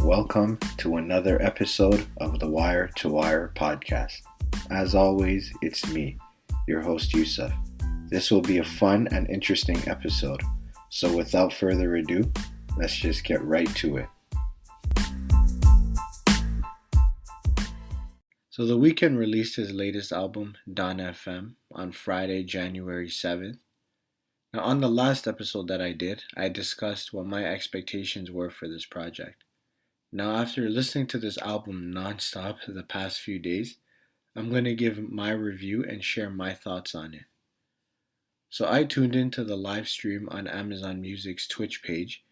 welcome to another episode of the Wire to Wire podcast. As always, it's me, your host Yusuf. This will be a fun and interesting episode, so without further ado, let's just get right to it. So The Weeknd released his latest album, Dawn FM, on Friday, January 7th. Now, on the last episode that I did, I discussed what my expectations were for this project. Now, after listening to this album nonstop the past few days, I'm going to give my review and share my thoughts on it. So I tuned into the live stream on Amazon Music's Twitch page,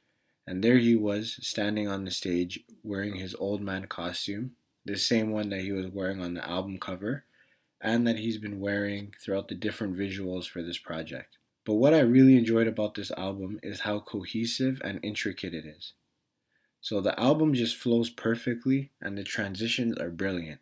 and there he was standing on the stage wearing his old man costume, the same one that he was wearing on the album cover, and that he's been wearing throughout the different visuals for this project. But what I really enjoyed about this album is how cohesive and intricate it is. So the album just flows perfectly and the transitions are brilliant.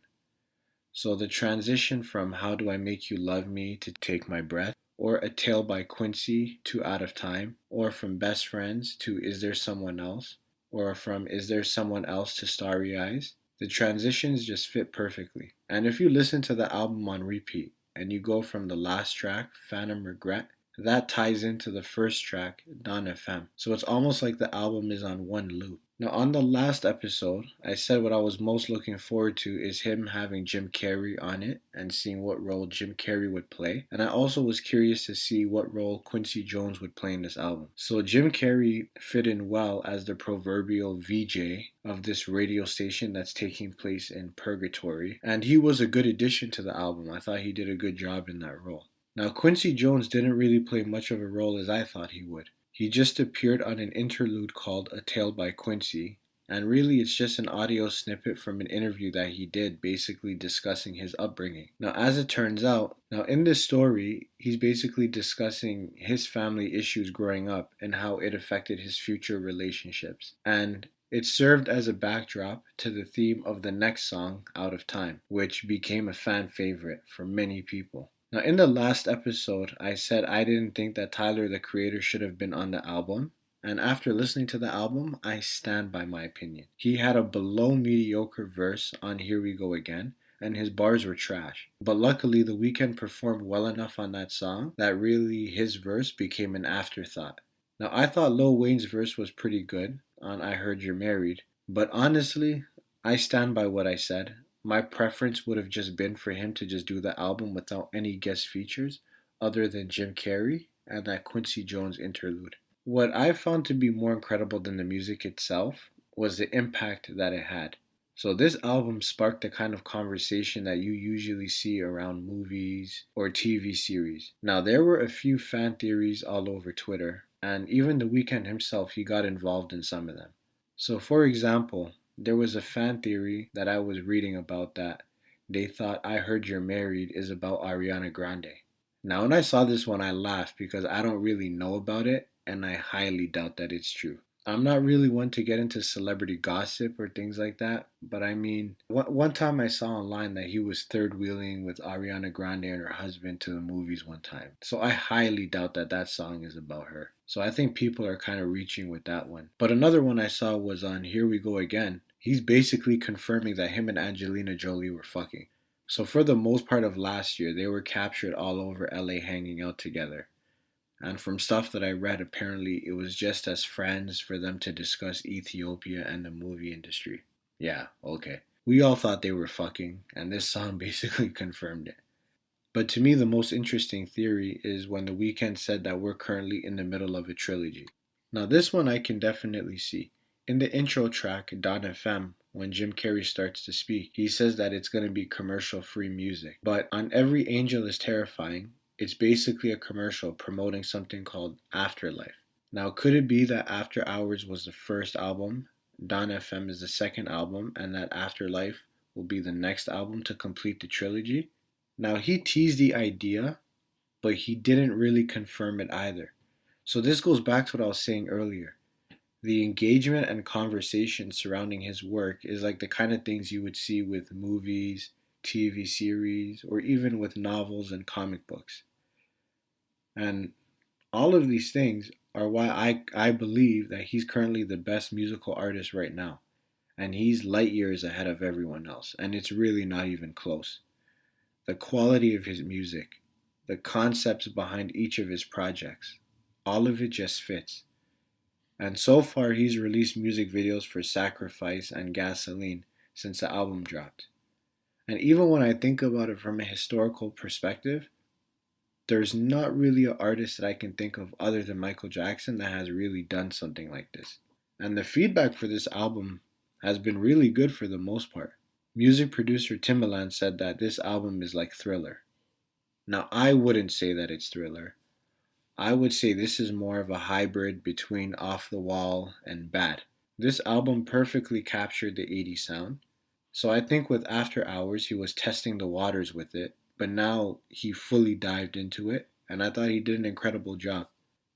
So the transition from How Do I Make You Love Me to Take My Breath, or A Tale by Quincy to Out of Time, or from Best Friends to Is There Someone Else, or from Is There Someone Else to Starry Eyes, the transitions just fit perfectly. And if you listen to the album on repeat and you go from the last track, Phantom Regret, that ties into the first track, Dawn FM. So it's almost like the album is on one loop. Now, on the last episode, I said what I was most looking forward to is him having Jim Carrey on it and seeing what role Jim Carrey would play. And I also was curious to see what role Quincy Jones would play in this album. So Jim Carrey fit in well as the proverbial VJ of this radio station that's taking place in Purgatory. And he was a good addition to the album. I thought he did a good job in that role. Now, Quincy Jones didn't really play much of a role as I thought he would. He just appeared on an interlude called A Tale by Quincy, and really it's just an audio snippet from an interview that he did basically discussing his upbringing. Now, as it turns out, in this story, he's basically discussing his family issues growing up and how it affected his future relationships. And it served as a backdrop to the theme of the next song, Out of Time, which became a fan favorite for many people. Now, in the last episode, I said I didn't think that Tyler, the Creator, should have been on the album. And after listening to the album, I stand by my opinion. He had a below mediocre verse on Here We Go Again, and his bars were trash. But luckily, The Weeknd performed well enough on that song that really his verse became an afterthought. Now, I thought Lil Wayne's verse was pretty good on I Heard You're Married, but honestly, I stand by what I said. My preference would have just been for him to just do the album without any guest features other than Jim Carrey and that Quincy Jones interlude. What I found to be more incredible than the music itself was the impact that it had. So this album sparked the kind of conversation that you usually see around movies or TV series. Now, there were a few fan theories all over Twitter, and even The Weeknd himself, he got involved in some of them. So for example, there was a fan theory that I was reading about that they thought I Heard You're Married is about Ariana Grande. Now, when I saw this one, I laughed because I don't really know about it, and I highly doubt that it's true. I'm not really one to get into celebrity gossip or things like that, but I mean, one time I saw online that he was third wheeling with Ariana Grande and her husband to the movies one time. So I highly doubt that that song is about her. So I think people are kind of reaching with that one. But another one I saw was on Here We Go Again. He's basically confirming that him and Angelina Jolie were fucking. So for the most part of last year, they were captured all over LA hanging out together. And from stuff that I read, apparently it was just as friends for them to discuss Ethiopia and the movie industry. Yeah, okay. We all thought they were fucking, and this song basically confirmed it. But to me, the most interesting theory is when The Weeknd said that we're currently in the middle of a trilogy. Now, this one I can definitely see. In the intro track, Dawn FM, when Jim Carrey starts to speak, he says that it's going to be commercial-free music. But on Every Angel is Terrifying, it's basically a commercial promoting something called Afterlife. Now, could it be that After Hours was the first album, Dawn FM is the second album, and that Afterlife will be the next album to complete the trilogy? Now, he teased the idea, but he didn't really confirm it either. So this goes back to what I was saying earlier. The engagement and conversation surrounding his work is like the kind of things you would see with movies, TV series, or even with novels and comic books. And all of these things are why I believe that he's currently the best musical artist right now. and he's light years ahead of everyone else, and it's really not even close. The quality of his music, the concepts behind each of his projects, all of it just fits. And so far, he's released music videos for Sacrifice and Gasoline since the album dropped. And even when I think about it from a historical perspective, there's not really an artist that I can think of other than Michael Jackson that has really done something like this. And the feedback for this album has been really good for the most part. Music producer Timbaland said that this album is like Thriller. Now, I wouldn't say that it's Thriller. I would say this is more of a hybrid between Off the Wall and Bad. This album perfectly captured the 80s sound. So I think with After Hours, he was testing the waters with it, but now he fully dived into it, and I thought he did an incredible job.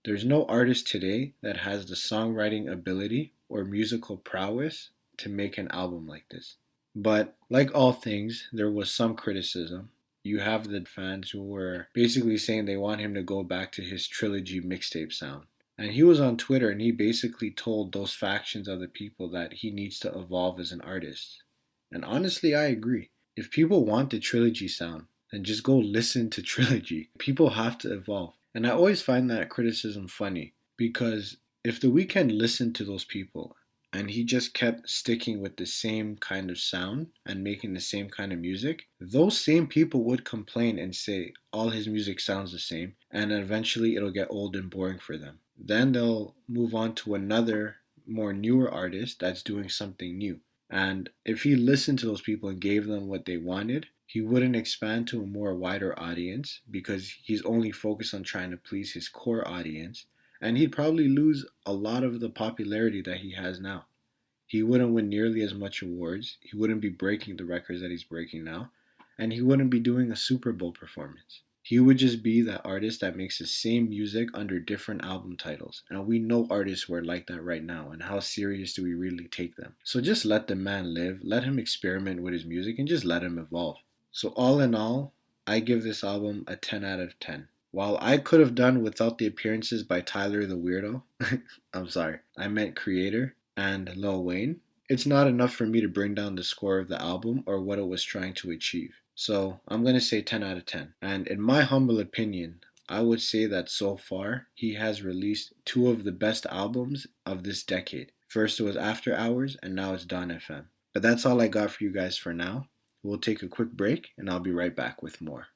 There's no artist today that has the songwriting ability or musical prowess to make an album like this. But like all things, there was some criticism. You have the fans who were basically saying they want him to go back to his trilogy mixtape sound. And he was on Twitter and he basically told those factions of the people that he needs to evolve as an artist. And honestly, I agree. If people want the trilogy sound, then just go listen to Trilogy. People have to evolve. And I always find that criticism funny because if The Weeknd listened to those people and he just kept sticking with the same kind of sound and making the same kind of music, those same people would complain and say all his music sounds the same, and eventually it'll get old and boring for them. Then they'll move on to another, more newer artist that's doing something new. And if he listened to those people and gave them what they wanted, he wouldn't expand to a more wider audience because he's only focused on trying to please his core audience, and he'd probably lose a lot of the popularity that he has now. He wouldn't win nearly as much awards, he wouldn't be breaking the records that he's breaking now, and he wouldn't be doing a Super Bowl performance. He would just be that artist that makes the same music under different album titles. And we know artists who are like that right now, and how serious do we really take them? So just let the man live, let him experiment with his music, and just let him evolve. So all in all, I give this album a 10 out of 10. While I could have done without the appearances by Tyler the Weirdo, I'm sorry, I meant Creator, and Lil Wayne, it's not enough for me to bring down the score of the album or what it was trying to achieve. So I'm going to say 10 out of 10. And in my humble opinion, I would say that so far he has released two of the best albums of this decade. First it was After Hours, and now it's Dawn FM. But that's all I got for you guys for now. We'll take a quick break and I'll be right back with more.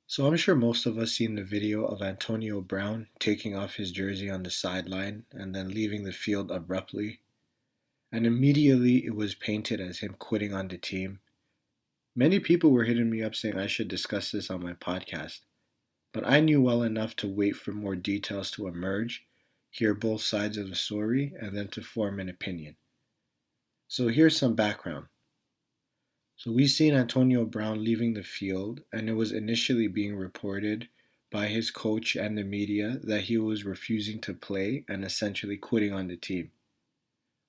So I'm sure most of us seen the video of Antonio Brown taking off his jersey on the sideline and then leaving the field abruptly. And immediately it was painted as him quitting on the team. Many people were hitting me up saying I should discuss this on my podcast. But I knew well enough to wait for more details to emerge, hear both sides of the story, and then to form an opinion. So here's some background. So we seen Antonio Brown leaving the field, and it was initially being reported by his coach and the media that he was refusing to play and essentially quitting on the team.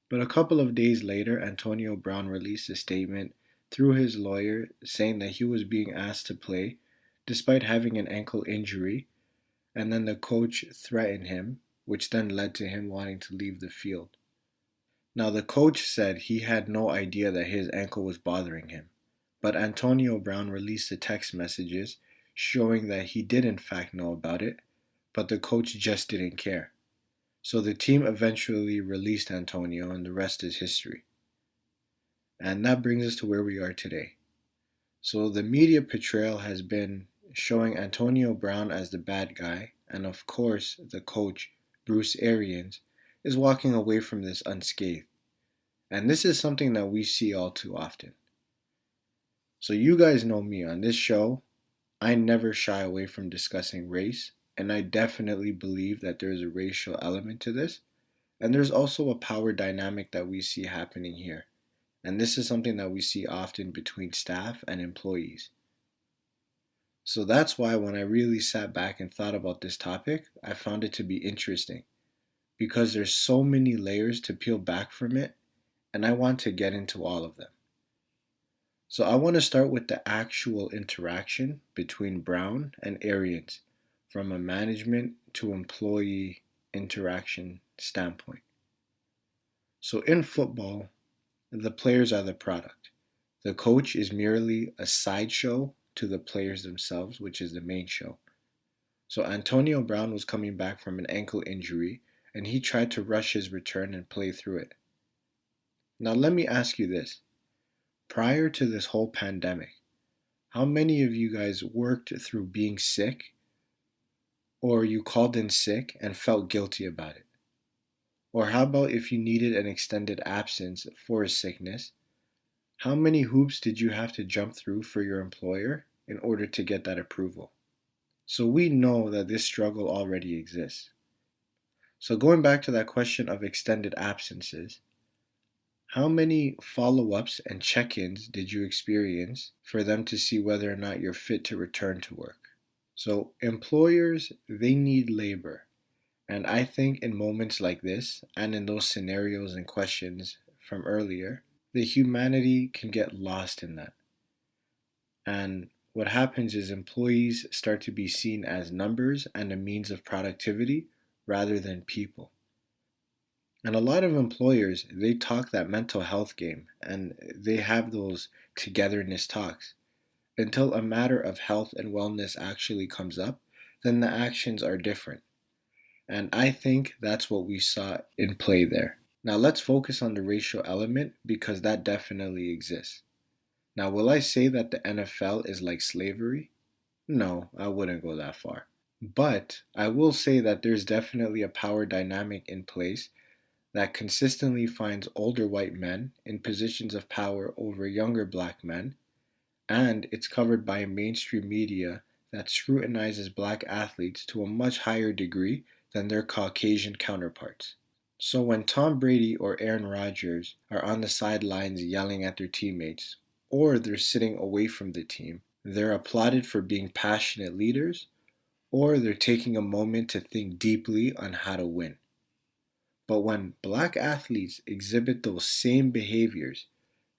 But a couple of days later, Antonio Brown released a statement through his lawyer saying that he was being asked to play despite having an ankle injury, and then the coach threatened him, which then led to him wanting to leave the field. Now, the coach said he had no idea that his ankle was bothering him, but Antonio Brown released the text messages showing that he did in fact know about it, but the coach just didn't care. So the team eventually released Antonio, and the rest is history. And that brings us to where we are today. So the media portrayal has been showing Antonio Brown as the bad guy, and of course the coach, Bruce Arians, is walking away from this unscathed. And this is something that we see all too often. So you guys know me on this show, I never shy away from discussing race, and I definitely believe that there's a racial element to this, and there's also a power dynamic that we see happening here. And this is something that we see often between staff and employees. So that's why when I really sat back and thought about this topic, I found it to be interesting because there's so many layers to peel back from it, and I want to get into all of them. So I want to start with the actual interaction between Brown and Arians from a management to employee interaction standpoint. So in football, the players are the product. The coach is merely a sideshow to the players themselves, which is the main show. So Antonio Brown was coming back from an ankle injury and he tried to rush his return and play through it. Now, let me ask you this. Prior to this whole pandemic, how many of you guys worked through being sick or you called in sick and felt guilty about it? Or how about if you needed an extended absence for a sickness? How many hoops did you have to jump through for your employer in order to get that approval? So we know that this struggle already exists. So going back to that question of extended absences, how many follow ups and check ins did you experience for them to see whether or not you're fit to return to work? So, employers, they need labor. And I think in moments like this, and in those scenarios and questions from earlier, the humanity can get lost in that. And what happens is employees start to be seen as numbers and a means of productivity rather than people. And a lot of employers, they talk that mental health game and they have those togetherness talks. Until a matter of health and wellness actually comes up, then the actions are different. And I think that's what we saw in play there. Now let's focus on the racial element because that definitely exists. Now, will I say that the NFL is like slavery? No, I wouldn't go that far. But I will say that there's definitely a power dynamic in place that consistently finds older white men in positions of power over younger black men, and it's covered by a mainstream media that scrutinizes black athletes to a much higher degree than their Caucasian counterparts. So when Tom Brady or Aaron Rodgers are on the sidelines yelling at their teammates, or they're sitting away from the team, they're applauded for being passionate leaders, or they're taking a moment to think deeply on how to win. But when black athletes exhibit those same behaviors,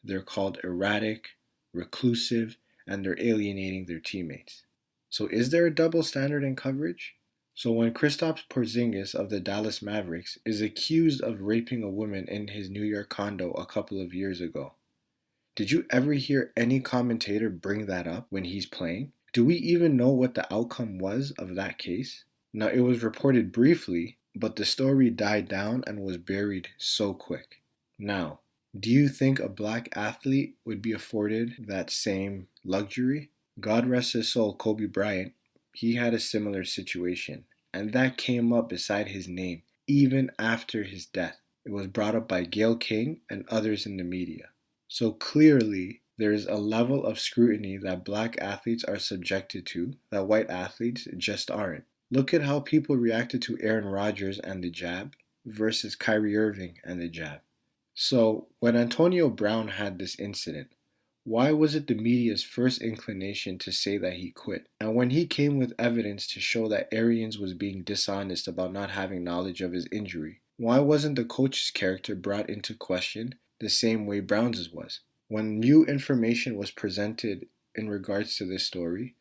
they're called erratic, reclusive, and they're alienating their teammates. So is there a double standard in coverage? So when Kristaps Porzingis of the Dallas Mavericks is accused of raping a woman in his New York condo a couple of years ago, did you ever hear any commentator bring that up when he's playing? Do we even know what the outcome was of that case? Now, it was reported briefly, but the story died down and was buried so quick. Now, do you think a black athlete would be afforded that same luxury? God rest his soul, Kobe Bryant, he had a similar situation, and that came up beside his name even after his death. It was brought up by Gayle King and others in the media. So clearly, there is a level of scrutiny that black athletes are subjected to that white athletes just aren't. Look at how people reacted to Aaron Rodgers and the jab versus Kyrie Irving and the jab. So, when Antonio Brown had this incident, why was it the media's first inclination to say that he quit? And when he came with evidence to show that Arians was being dishonest about not having knowledge of his injury, why wasn't the coach's character brought into question the same way Brown's was? When new information was presented in regards to this story,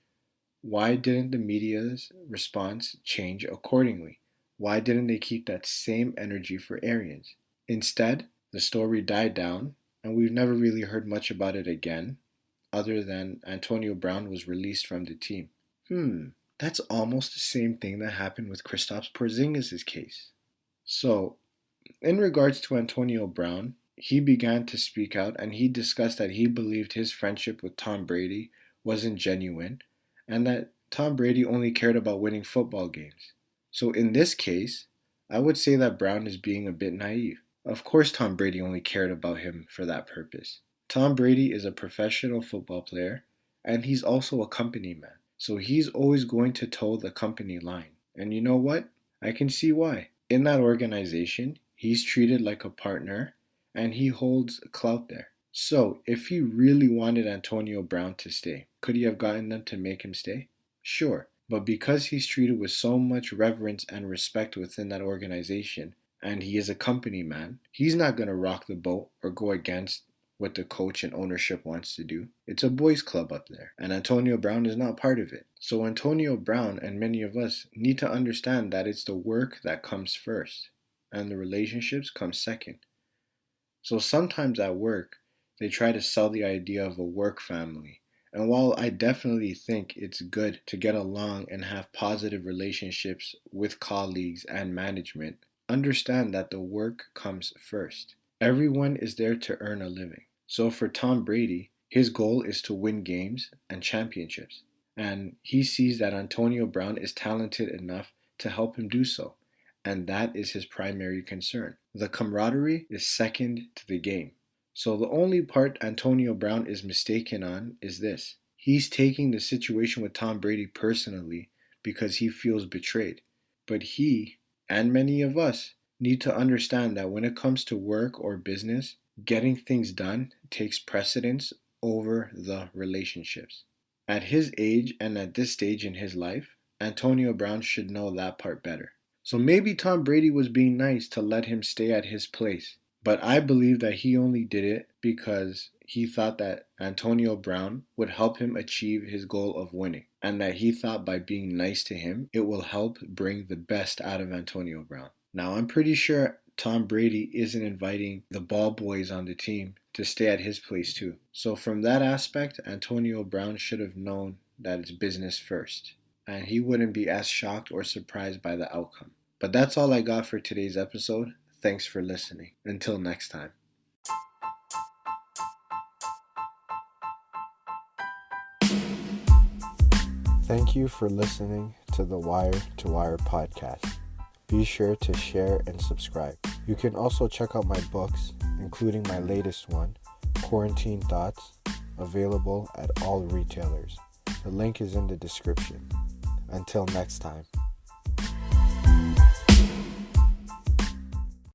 why didn't the media's response change accordingly? Why didn't they keep that same energy for Arians? Instead, the story died down, and we've never really heard much about it again, other than Antonio Brown was released from the team. That's almost the same thing that happened with Kristaps Porzingis' case. So, in regards to Antonio Brown, he began to speak out and he discussed that he believed his friendship with Tom Brady wasn't genuine and that Tom Brady only cared about winning football games. So, in this case, I would say that Brown is being a bit naive. Of course, Tom Brady only cared about him for that purpose. Tom Brady is a professional football player and he's also a company man. So he's always going to toe the company line. And you know what? I can see why. In that organization, he's treated like a partner and he holds clout there. So if he really wanted Antonio Brown to stay, could he have gotten them to make him stay? Sure. But because he's treated with so much reverence and respect within that organization, and he is a company man, he's not going to rock the boat or go against what the coach and ownership wants to do. It's a boys' club up there, and Antonio Brown is not part of it. So Antonio Brown and many of us need to understand that it's the work that comes first, and the relationships come second. So sometimes at work, they try to sell the idea of a work family. And while I definitely think it's good to get along and have positive relationships with colleagues and management, understand that the work comes first. Everyone is there to earn a living. So for Tom Brady, his goal is to win games and championships. And he sees that Antonio Brown is talented enough to help him do so. And that is his primary concern. The camaraderie is second to the game. So the only part Antonio Brown is mistaken on is this. He's taking the situation with Tom Brady personally because he feels betrayed. But he, and many of us, need to understand that when it comes to work or business, getting things done takes precedence over the relationships. At his age and at this stage in his life, Antonio Brown should know that part better. So maybe Tom Brady was being nice to let him stay at his place. But I believe that he only did it because he thought that Antonio Brown would help him achieve his goal of winning. And that he thought by being nice to him, it will help bring the best out of Antonio Brown. Now, I'm pretty sure Tom Brady isn't inviting the ball boys on the team to stay at his place too. So from that aspect, Antonio Brown should have known that it's business first. And he wouldn't be as shocked or surprised by the outcome. But that's all I got for today's episode. Thanks for listening. Until next time. Thank you for listening to the Wire to Wire podcast. Be sure to share and subscribe. You can also check out my books, including my latest one, Quarantine Thoughts, available at all retailers. The link is in the description. Until next time.